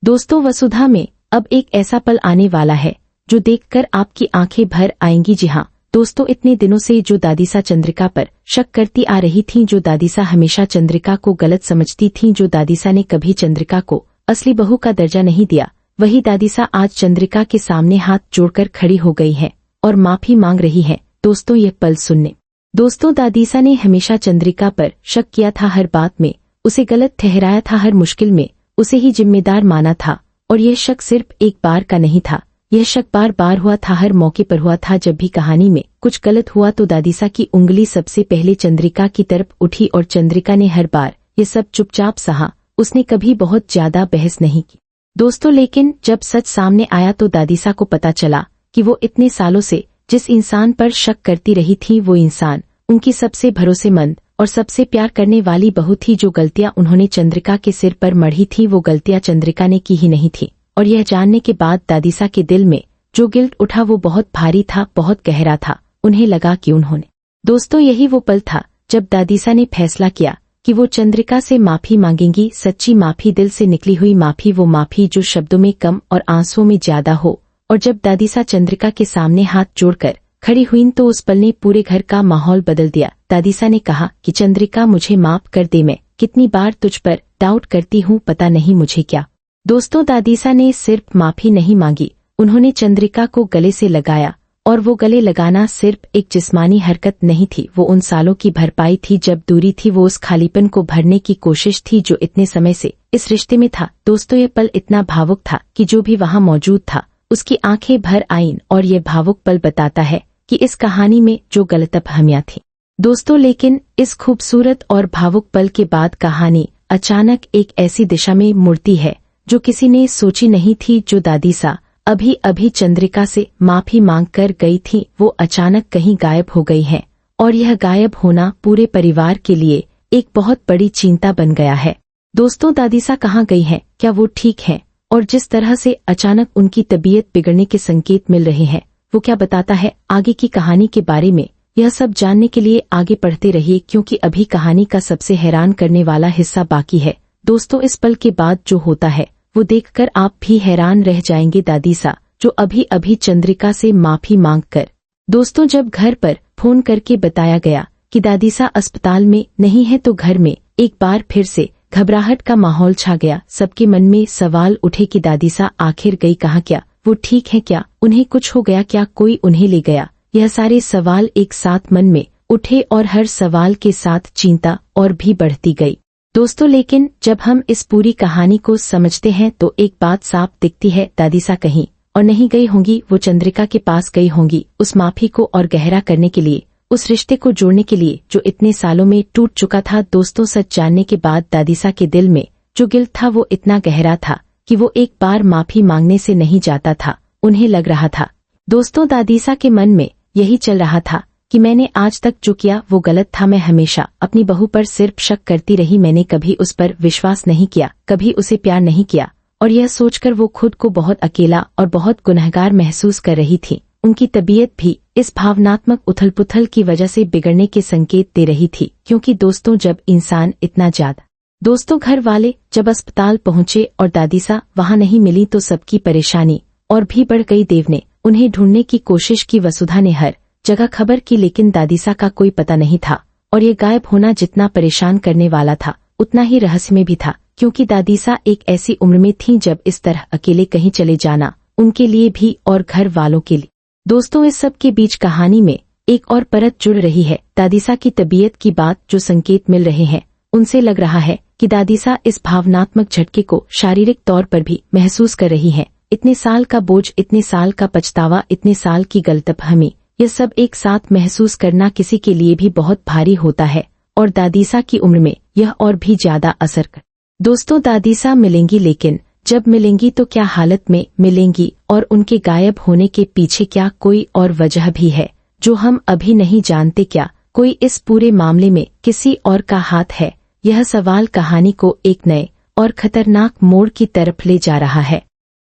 दोस्तों, वसुधा में अब एक ऐसा पल आने वाला है जो देखकर आपकी आंखें भर आएंगी। जी हाँ दोस्तों, इतने दिनों से जो दादीसा चंद्रिका पर शक करती आ रही थीं, जो दादीसा हमेशा चंद्रिका को गलत समझती थीं, जो दादीसा ने कभी चंद्रिका को असली बहू का दर्जा नहीं दिया, वही दादीसा आज चंद्रिका के सामने हाथ जोड़कर खड़ी हो गई है और माफी मांग रही है। दोस्तों, ये पल सुनने। दोस्तों, दादीसा ने हमेशा चंद्रिका पर शक किया था, हर बात में उसे गलत ठहराया था, हर मुश्किल में उसे ही जिम्मेदार माना था। और यह शक सिर्फ एक बार का नहीं था, यह शक बार बार हुआ था, हर मौके पर हुआ था। जब भी कहानी में कुछ गलत हुआ तो दादीसा की उंगली सबसे पहले चंद्रिका की तरफ उठी और चंद्रिका ने हर बार ये सब चुपचाप सहा। उसने कभी बहुत ज्यादा बहस नहीं की दोस्तों, लेकिन जब सच सामने आया तो दादीसा को पता चला कि वो इतने सालों से जिस इंसान पर शक करती रही थी, वो इंसान उनकी सबसे भरोसेमंद और सबसे प्यार करने वाली बहू थी। जो गलतियां उन्होंने चंद्रिका के सिर पर मढ़ी थी, वो गलतियां चंद्रिका ने की ही नहीं थी। और यह जानने के बाद दादीसा के दिल में जो गिल्ट उठा वो बहुत भारी था, बहुत गहरा था। उन्हें लगा कि उन्होंने दोस्तों यही वो पल था जब दादीसा ने फैसला किया कि वो चंद्रिका से माफी मांगेंगी, सच्ची माफी, दिल से निकली हुई माफी, वो माफी जो शब्दों में कम और आंसुओं में ज्यादा हो। और जब दादीसा चंद्रिका के सामने हाथ जोड़कर खड़ी हुई तो उस पल ने पूरे घर का माहौल बदल दिया। दादीसा ने कहा कि चंद्रिका, मुझे माफ कर दे, मैं कितनी बार तुझ पर डाउट करती हूँ, पता नहीं मुझे क्या। दोस्तों, दादीसा ने सिर्फ माफी नहीं मांगी, उन्होंने चंद्रिका को गले से लगाया। और वो गले लगाना सिर्फ एक जिस्मानी हरकत नहीं थी, वो उन सालों की भरपाई थी जब दूरी थी, वो उस खालीपन को भरने की कोशिश थी जो इतने समय से इस रिश्ते में था। दोस्तों, ये पल इतना भावुक था कि जो भी वहाँ मौजूद था उसकी आंखें भर आईं। और ये भावुक पल बताता है कि इस कहानी में जो गलतफहमियां थी दोस्तों, लेकिन इस खूबसूरत और भावुक पल के बाद कहानी अचानक एक ऐसी दिशा में मुड़ती है जो किसी ने सोची नहीं थी। जो दादीसा अभी अभी चंद्रिका से माफी मांग कर गई थी, वो अचानक कहीं गायब हो गई है। और यह गायब होना पूरे परिवार के लिए एक बहुत बड़ी चिंता बन गया है। दोस्तों, दादीसा कहाँ गई है, क्या वो ठीक है? और जिस तरह से अचानक उनकी तबीयत बिगड़ने के संकेत मिल रहे हैं, वो क्या बताता है आगे की कहानी के बारे में? यह सब जानने के लिए आगे पढ़ते रहिए, क्योंकि अभी कहानी का सबसे हैरान करने वाला हिस्सा बाकी है। दोस्तों, इस पल के बाद जो होता है वो देखकर आप भी हैरान रह जाएंगे। दादीसा जो अभी अभी चंद्रिका से माफी मांगकर दोस्तों जब घर पर फोन करके बताया गया कि दादीसा अस्पताल में नहीं है, तो घर में एक बार फिर से घबराहट का माहौल छा गया। सबके मन में सवाल उठे कि दादीसा आखिर गई कहाँ, क्या वो ठीक है, क्या उन्हें कुछ हो गया, क्या कोई उन्हें ले गया? यह सारे सवाल एक साथ मन में उठे और हर सवाल के साथ चिंता और भी बढ़ती गई दोस्तों। लेकिन जब हम इस पूरी कहानी को समझते हैं तो एक बात साफ दिखती है, दादीसा कहीं और नहीं गई होंगी, वो चंद्रिका के पास गई होंगी उस माफी को और गहरा करने के लिए, उस रिश्ते को जोड़ने के लिए जो इतने सालों में टूट चुका था। दोस्तों, सच जानने के बाद दादीसा के दिल में जो गिल्ट था वो इतना गहरा था कि वो एक बार माफी मांगने से नहीं जाता था। उन्हें लग रहा था दोस्तों, दादीसा के मन में यही चल रहा था कि मैंने आज तक जो किया वो गलत था, मैं हमेशा अपनी बहू पर सिर्फ शक करती रही, मैंने कभी उस पर विश्वास नहीं किया, कभी उसे प्यार नहीं किया। और यह सोचकर वो खुद को बहुत अकेला और बहुत गुनहगार महसूस कर रही थी। उनकी तबीयत भी इस भावनात्मक उथल-पुथल की वजह से बिगड़ने के संकेत दे रही थी, क्योंकि दोस्तों जब इंसान इतना ज्यादा दोस्तों घर वाले जब अस्पताल पहुंचे और दादीसा वहां नहीं मिली तो सबकी परेशानी और भी बढ़ गई। देव ने उन्हें ढूंढने की कोशिश की, वसुधा ने हर जगह खबर की, लेकिन दादीसा का कोई पता नहीं था। और ये गायब होना जितना परेशान करने वाला था उतना ही रहस्यमय भी था, क्योंकि दादीसा एक ऐसी उम्र में थी जब इस तरह अकेले कहीं चले जाना उनके लिए भी और घर वालों के लिए। दोस्तों, इस सब के बीच कहानी में एक और परत जुड़ रही है, दादीसा की तबीयत की बात। जो संकेत मिल रहे हैं उनसे लग रहा है कि दादीसा इस भावनात्मक झटके को शारीरिक तौर पर भी महसूस कर रही है। इतने साल का बोझ, इतने साल का पछतावा, इतने साल की गलतफहमी, यह सब एक साथ महसूस करना किसी के लिए भी बहुत भारी होता है। और दादीसा की उम्र में यह और भी ज्यादा असर कर। दोस्तों, दादीसा मिलेंगी, लेकिन जब मिलेंगी तो क्या हालत में मिलेंगी? और उनके गायब होने के पीछे क्या कोई और वजह भी है जो हम अभी नहीं जानते? क्या कोई इस पूरे मामले में किसी और का हाथ है? यह सवाल कहानी को एक नए और खतरनाक मोड़ की तरफ ले जा रहा है।